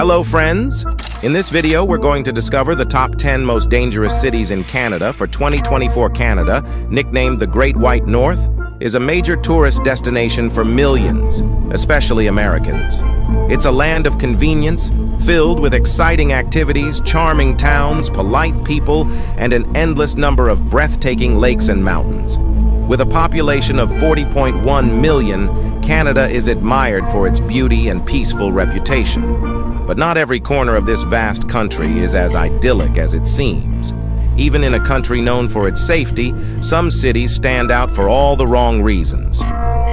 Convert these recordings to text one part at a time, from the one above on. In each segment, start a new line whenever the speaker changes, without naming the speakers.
Hello, friends! In this video, we're going to discover the top 10 most dangerous cities in Canada for 2024. Canada, nicknamed the Great White North, is a major tourist destination for millions, especially Americans. It's a land of convenience, filled with exciting activities, charming towns, polite people, and an endless number of breathtaking lakes and mountains. With a population of 40.1 million, Canada is admired for its beauty and peaceful reputation. But not every corner of this vast country is as idyllic as it seems. Even in a country known for its safety, some cities stand out for all the wrong reasons.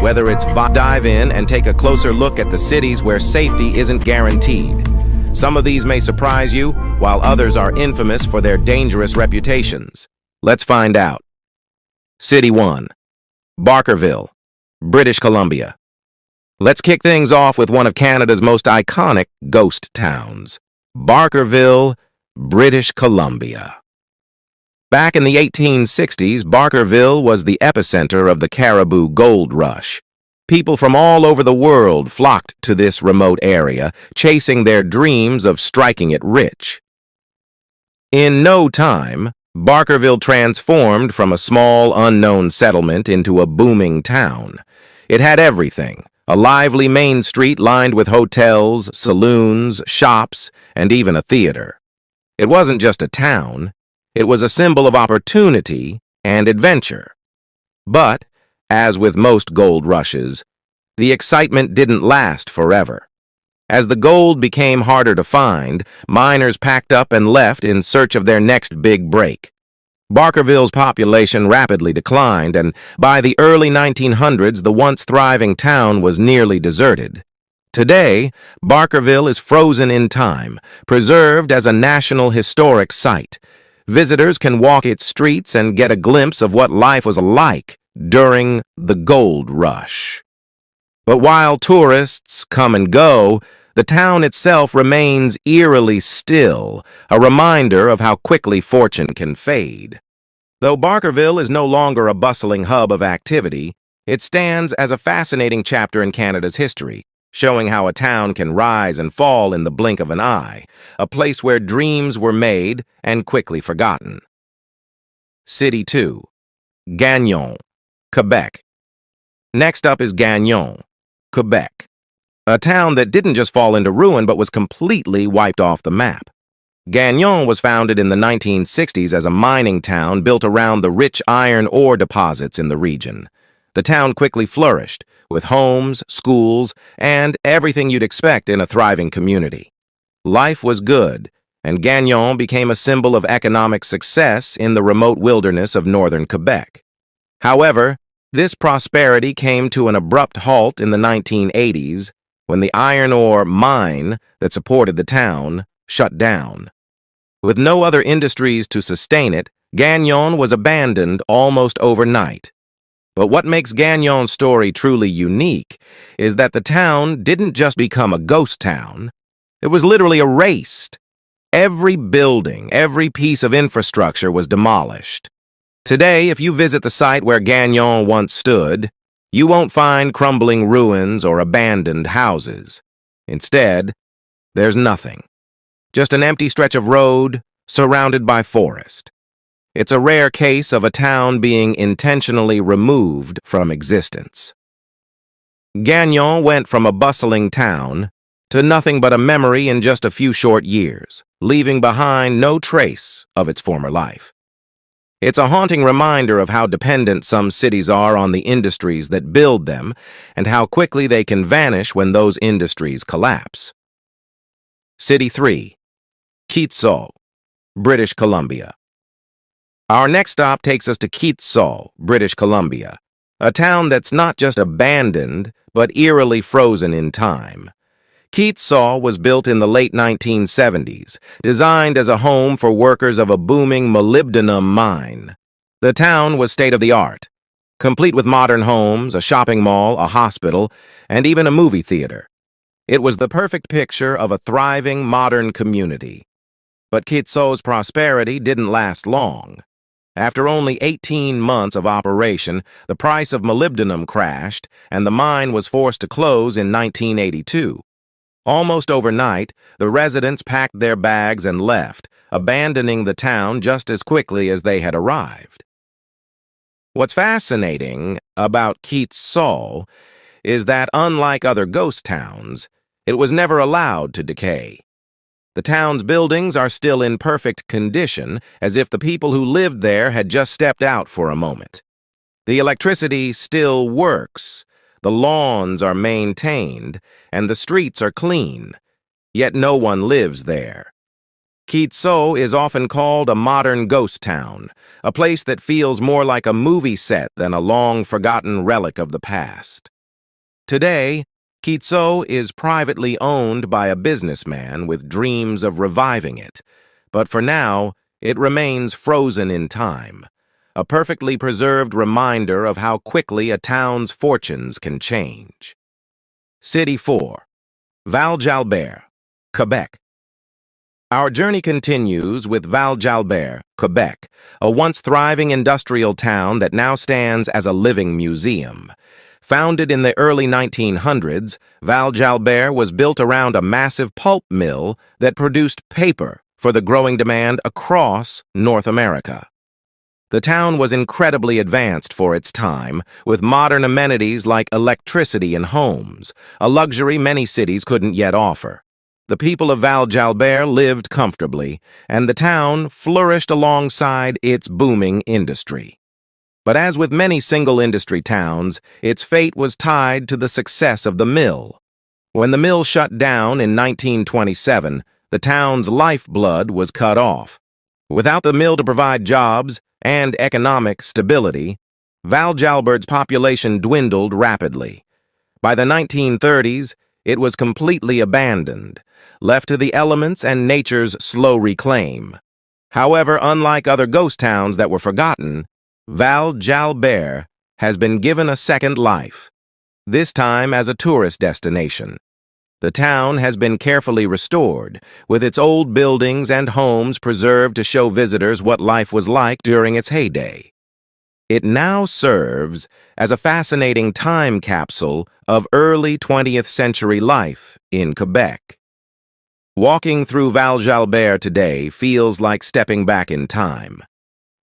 Whether it's dive in and take a closer look at the cities where safety isn't guaranteed. Some of these may surprise you, while others are infamous for their dangerous reputations. Let's find out. City 1. Barkerville, British Columbia. Let's kick things off with one of Canada's most iconic ghost towns, Barkerville, British Columbia. Back in the 1860s, Barkerville was the epicenter of the Cariboo Gold Rush. People from all over the world flocked to this remote area, chasing their dreams of striking it rich. In no time, Barkerville transformed from a small, unknown settlement into a booming town. It had everything: a lively main street lined with hotels, saloons, shops, and even a theater. It wasn't just a town. It was a symbol of opportunity and adventure. But, as with most gold rushes, the excitement didn't last forever. As the gold became harder to find, miners packed up and left in search of their next big break. Barkerville's population rapidly declined, and by the early 1900s, the once thriving town was nearly deserted. Today, Barkerville is frozen in time, preserved as a National Historic Site. Visitors can walk its streets and get a glimpse of what life was like during the gold rush. But while tourists come and go, the town itself remains eerily still, a reminder of how quickly fortune can fade. Though Barkerville is no longer a bustling hub of activity, it stands as a fascinating chapter in Canada's history, showing how a town can rise and fall in the blink of an eye, a place where dreams were made and quickly forgotten. City 2. Gagnon, Quebec. Next up is Gagnon, Quebec. A town that didn't just fall into ruin but was completely wiped off the map. Gagnon was founded in the 1960s as a mining town built around the rich iron ore deposits in the region. The town quickly flourished, with homes, schools, and everything you'd expect in a thriving community. Life was good, and Gagnon became a symbol of economic success in the remote wilderness of northern Quebec. However, this prosperity came to an abrupt halt in the 1980s, when the iron ore mine that supported the town shut down. With no other industries to sustain it, Gagnon was abandoned almost overnight. But what makes Gagnon's story truly unique is that the town didn't just become a ghost town. It was literally erased. Every building, every piece of infrastructure was demolished. Today, if you visit the site where Gagnon once stood, you won't find crumbling ruins or abandoned houses. Instead, there's nothing. Just an empty stretch of road surrounded by forest. It's a rare case of a town being intentionally removed from existence. Gagnon went from a bustling town to nothing but a memory in just a few short years, leaving behind no trace of its former life. It's a haunting reminder of how dependent some cities are on the industries that build them and how quickly they can vanish when those industries collapse. City 3. Kitsault, British Columbia. Our next stop takes us to Kitsault, British Columbia, a town that's not just abandoned, but eerily frozen in time. Kitsault was built in the late 1970s, designed as a home for workers of a booming molybdenum mine. The town was state-of-the-art, complete with modern homes, a shopping mall, a hospital, and even a movie theater. It was the perfect picture of a thriving modern community. But Kitsault's prosperity didn't last long. After only 18 months of operation, the price of molybdenum crashed, and the mine was forced to close in 1982. Almost overnight, the residents packed their bags and left, abandoning the town just as quickly as they had arrived. What's fascinating about Kitsault is that, unlike other ghost towns, it was never allowed to decay. The town's buildings are still in perfect condition, as if the people who lived there had just stepped out for a moment. The electricity still works, the lawns are maintained, and the streets are clean, yet no one lives there. Kitsault is often called a modern ghost town, a place that feels more like a movie set than a long-forgotten relic of the past. Today, Kitsault is privately owned by a businessman with dreams of reviving it, but for now, it remains frozen in time, a perfectly preserved reminder of how quickly a town's fortunes can change. City 4. Val-Jalbert, Quebec. Our journey continues with Val-Jalbert, Quebec, a once thriving industrial town that now stands as a living museum. Founded in the early 1900s, Val-Jalbert was built around a massive pulp mill that produced paper for the growing demand across North America. The town was incredibly advanced for its time, with modern amenities like electricity in homes, a luxury many cities couldn't yet offer. The people of Val-Jalbert lived comfortably, and the town flourished alongside its booming industry. But as with many single-industry towns, its fate was tied to the success of the mill. When the mill shut down in 1927, the town's lifeblood was cut off. Without the mill to provide jobs and economic stability, Val-Jalbert's population dwindled rapidly. By the 1930s, it was completely abandoned, left to the elements and nature's slow reclaim. However, unlike other ghost towns that were forgotten, Val-Jalbert has been given a second life, this time as a tourist destination. The town has been carefully restored, with its old buildings and homes preserved to show visitors what life was like during its heyday. It now serves as a fascinating time capsule of early 20th century life in Quebec. Walking through Val-Jalbert today feels like stepping back in time.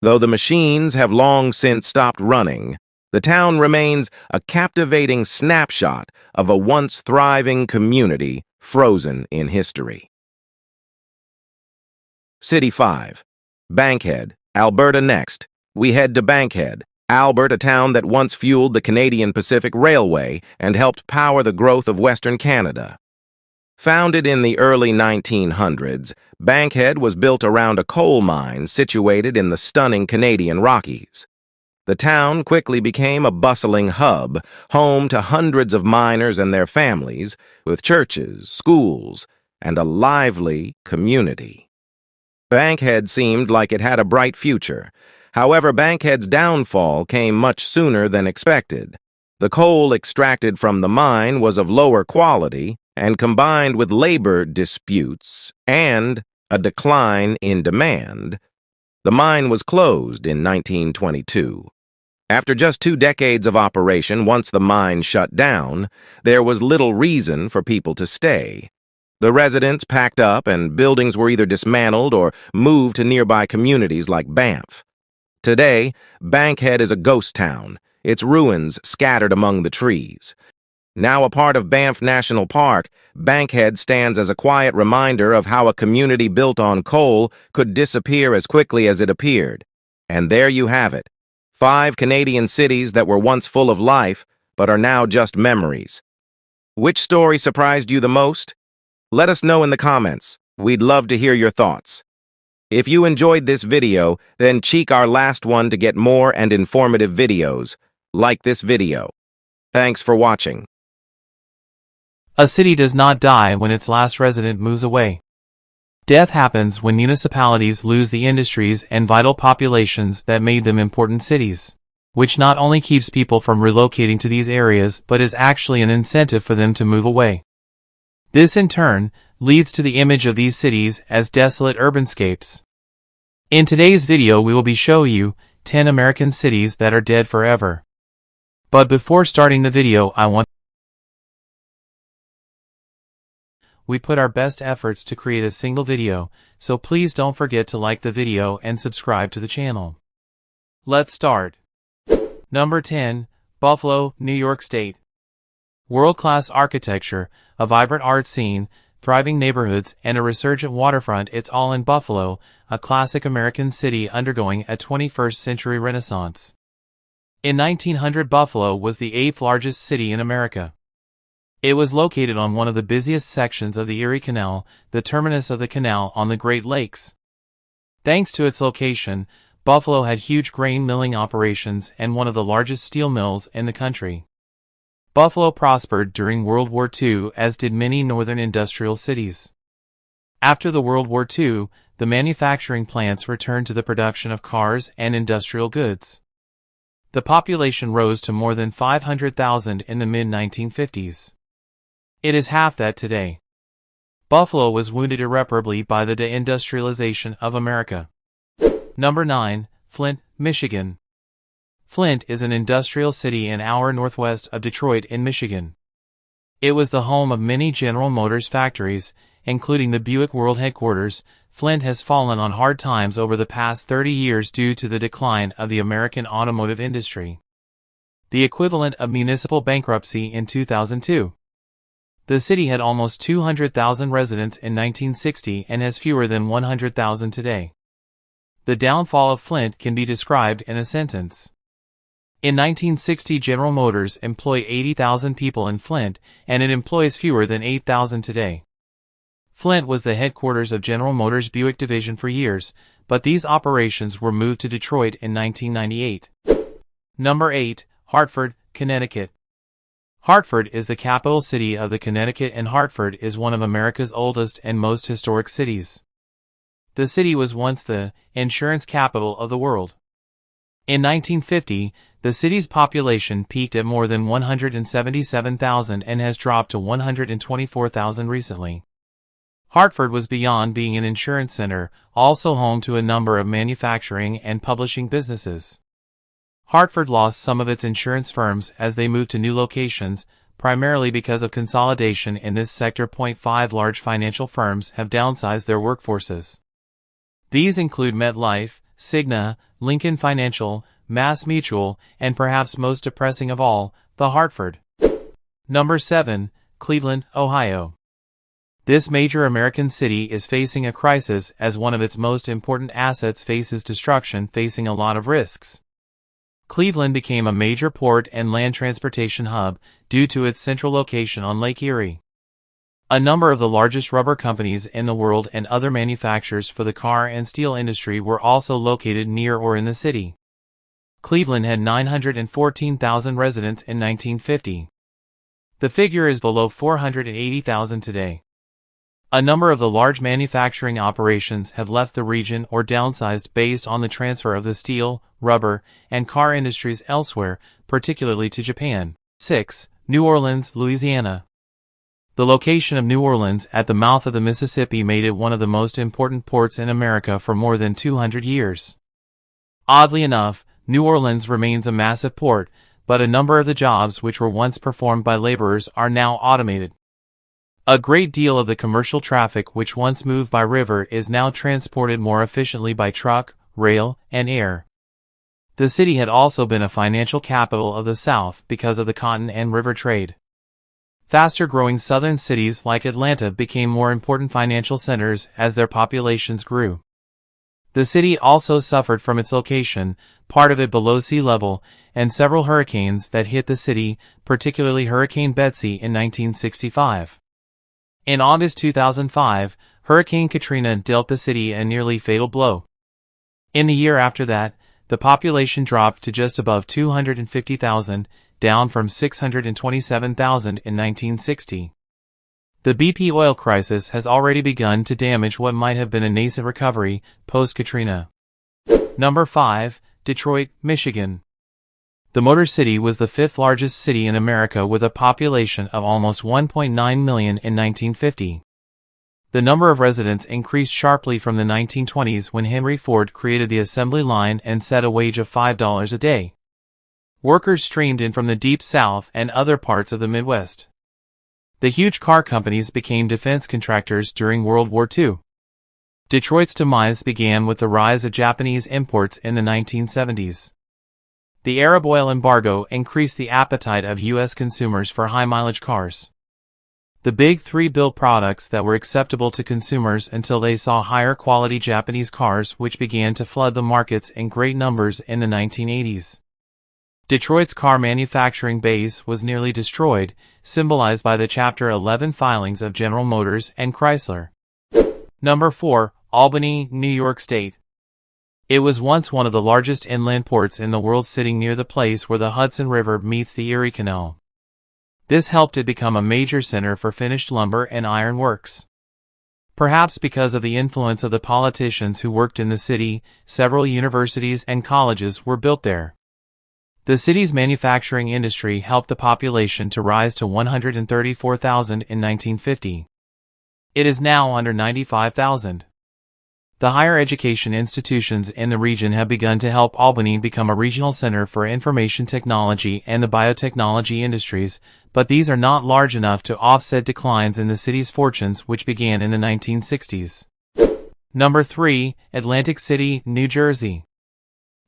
Though the machines have long since stopped running, the town remains a captivating snapshot of a once thriving community frozen in history. City 5. Bankhead, Alberta. Next, we head to Bankhead, Alberta, a town that once fueled the Canadian Pacific Railway and helped power the growth of Western Canada. Founded in the early 1900s, Bankhead was built around a coal mine situated in the stunning Canadian Rockies. The town quickly became a bustling hub, home to hundreds of miners and their families, with churches, schools, and a lively community. Bankhead seemed like it had a bright future. However, Bankhead's downfall came much sooner than expected. The coal extracted from the mine was of lower quality, and combined with labor disputes and a decline in demand, the mine was closed in 1922. After just 2 decades of operation, once the mine shut down, there was little reason for people to stay. The residents packed up and buildings were either dismantled or moved to nearby communities like Banff. Today, Bankhead is a ghost town, its ruins scattered among the trees. Now a part of Banff National Park, Bankhead stands as a quiet reminder of how a community built on coal could disappear as quickly as it appeared. And there you have it. 5 Canadian cities that were once full of life, but are now just memories. Which story surprised you the most? Let us know in the comments. We'd love to hear your thoughts. If you enjoyed this video, then check our last one to get more and informative videos. Like this video. Thanks for watching.
A city does not die when its last resident moves away. Death happens when municipalities lose the industries and vital populations that made them important cities, which not only keeps people from relocating to these areas but is actually an incentive for them to move away. This in turn leads to the image of these cities as desolate urbanscapes. In today's video we will be showing you 10 American cities that are dead forever. But before starting the video I want we put our best efforts to create a single video, so please don't forget to like the video and subscribe to the channel. Let's start. Number 10. Buffalo, New York State. World-class architecture, a vibrant art scene, thriving neighborhoods, and a resurgent waterfront, it's all in Buffalo, a classic American city undergoing a 21st century renaissance. In 1900, Buffalo was the 8th largest city in America. It was located on one of the busiest sections of the Erie Canal, the terminus of the canal on the Great Lakes. Thanks to its location, Buffalo had huge grain milling operations and one of the largest steel mills in the country. Buffalo prospered during World War II, as did many northern industrial cities. After the World War II, the manufacturing plants returned to the production of cars and industrial goods. The population rose to more than 500,000 in the mid-1950s. It is half that today. Buffalo was wounded irreparably by the deindustrialization of America. Number 9. Flint, Michigan. Flint is an industrial city an hour northwest of Detroit in Michigan. It was the home of many General Motors factories, including the Buick World Headquarters. Flint has fallen on hard times over the past 30 years due to the decline of the American automotive industry. The equivalent of municipal bankruptcy in 2002. The city had almost 200,000 residents in 1960 and has fewer than 100,000 today. The downfall of Flint can be described in a sentence. In 1960, General Motors employed 80,000 people in Flint, and it employs fewer than 8,000 today. Flint was the headquarters of General Motors' Buick division for years, but these operations were moved to Detroit in 1998. Number 8. Hartford, Connecticut. Hartford is the capital city of the Connecticut, and Hartford is one of America's oldest and most historic cities. The city was once the insurance capital of the world. In 1950, the city's population peaked at more than 177,000 and has dropped to 124,000 recently. Hartford was beyond being an insurance center, also home to a number of manufacturing and publishing businesses. Hartford lost some of its insurance firms as they moved to new locations, primarily because of consolidation in this sector. 5 large financial firms have downsized their workforces. These include MetLife, Cigna, Lincoln Financial, Mass Mutual, and perhaps most depressing of all, The Hartford. Number 7. Cleveland, Ohio. This major American city is facing a crisis as one of its most important assets faces destruction, facing a lot of risks. Cleveland became a major port and land transportation hub due to its central location on Lake Erie. A number of the largest rubber companies in the world and other manufacturers for the car and steel industry were also located near or in the city. Cleveland had 914,000 residents in 1950. The figure is below 480,000 today. A number of the large manufacturing operations have left the region or downsized based on the transfer of the steel, rubber, and car industries elsewhere, particularly to Japan. 6. New Orleans, Louisiana. The location of New Orleans at the mouth of the Mississippi made it one of the most important ports in America for more than 200 years. Oddly enough, New Orleans remains a massive port, but a number of the jobs which were once performed by laborers are now automated. A great deal of the commercial traffic which once moved by river is now transported more efficiently by truck, rail, and air. The city had also been a financial capital of the South because of the cotton and river trade. Faster-growing southern cities like Atlanta became more important financial centers as their populations grew. The city also suffered from its location, part of it below sea level, and several hurricanes that hit the city, particularly Hurricane Betsy in 1965. In August 2005, Hurricane Katrina dealt the city a nearly fatal blow. In the year after that, the population dropped to just above 250,000, down from 627,000 in 1960. The BP oil crisis has already begun to damage what might have been a nascent recovery post-Katrina. Number 5. Detroit, Michigan. The Motor City was the 5th largest city in America with a population of almost 1.9 million in 1950. The number of residents increased sharply from the 1920s when Henry Ford created the assembly line and set a wage of $5 a day. Workers streamed in from the Deep South and other parts of the Midwest. The huge car companies became defense contractors during World War II. Detroit's demise began with the rise of Japanese imports in the 1970s. The Arab oil embargo increased the appetite of U.S. consumers for high-mileage cars. The Big Three built products that were acceptable to consumers until they saw higher-quality Japanese cars which began to flood the markets in great numbers in the 1980s. Detroit's car manufacturing base was nearly destroyed, symbolized by the Chapter 11 filings of General Motors and Chrysler. Number 4. Albany, New York State. It was once one of the largest inland ports in the world, sitting near the place where the Hudson River meets the Erie Canal. This helped it become a major center for finished lumber and iron works. Perhaps because of the influence of the politicians who worked in the city, several universities and colleges were built there. The city's manufacturing industry helped the population to rise to 134,000 in 1950. It is now under 95,000. The higher education institutions in the region have begun to help Albany become a regional center for information technology and the biotechnology industries, but these are not large enough to offset declines in the city's fortunes which began in the 1960s. Number 3. Atlantic City, New Jersey.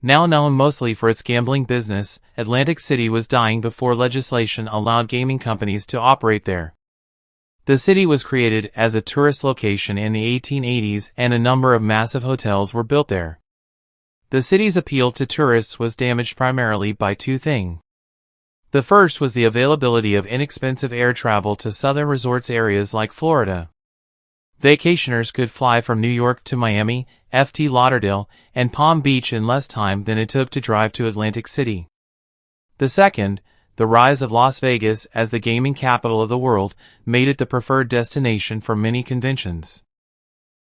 Now known mostly for its gambling business, Atlantic City was dying before legislation allowed gaming companies to operate there. The city was created as a tourist location in the 1880s and a number of massive hotels were built there. The city's appeal to tourists was damaged primarily by two things. The first was the availability of inexpensive air travel to southern resorts areas like Florida. Vacationers could fly from New York to Miami, Fort Lauderdale, and Palm Beach in less time than it took to drive to Atlantic City. The second, the rise of Las Vegas as the gaming capital of the world, made it the preferred destination for many conventions.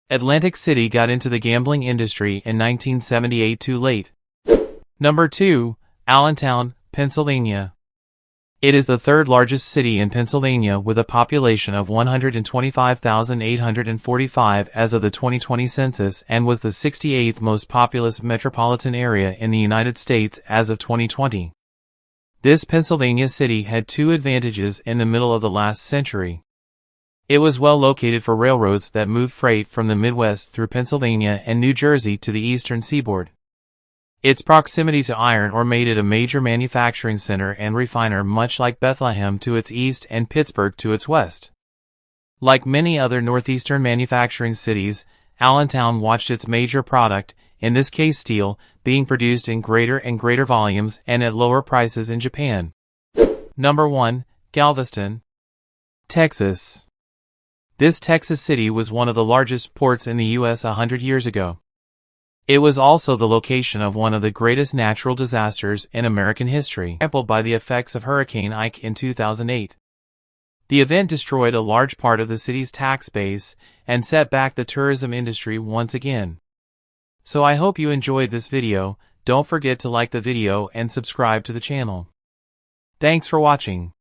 Atlantic City got into the gambling industry in 1978 too late. Number 2. Allentown, Pennsylvania. It is the third largest city in Pennsylvania with a population of 125,845 as of the 2020 census and was the 68th most populous metropolitan area in the United States as of 2020. This Pennsylvania city had two advantages in the middle of the last century. It was well located for railroads that moved freight from the Midwest through Pennsylvania and New Jersey to the eastern seaboard. Its proximity to iron ore made it a major manufacturing center and refiner, much like Bethlehem to its east and Pittsburgh to its west. Like many other northeastern manufacturing cities, Allentown watched its major product, in this case steel, being produced in greater and greater volumes and at lower prices in Japan. Number 1. Galveston, Texas. This Texas city was one of the largest ports in the U.S. 100 years ago. It was also the location of one of the greatest natural disasters in American history, hampered by the effects of Hurricane Ike in 2008. The event destroyed a large part of the city's tax base and set back the tourism industry once again. So I hope you enjoyed this video. Don't forget to like the video and subscribe to the channel. Thanks for watching.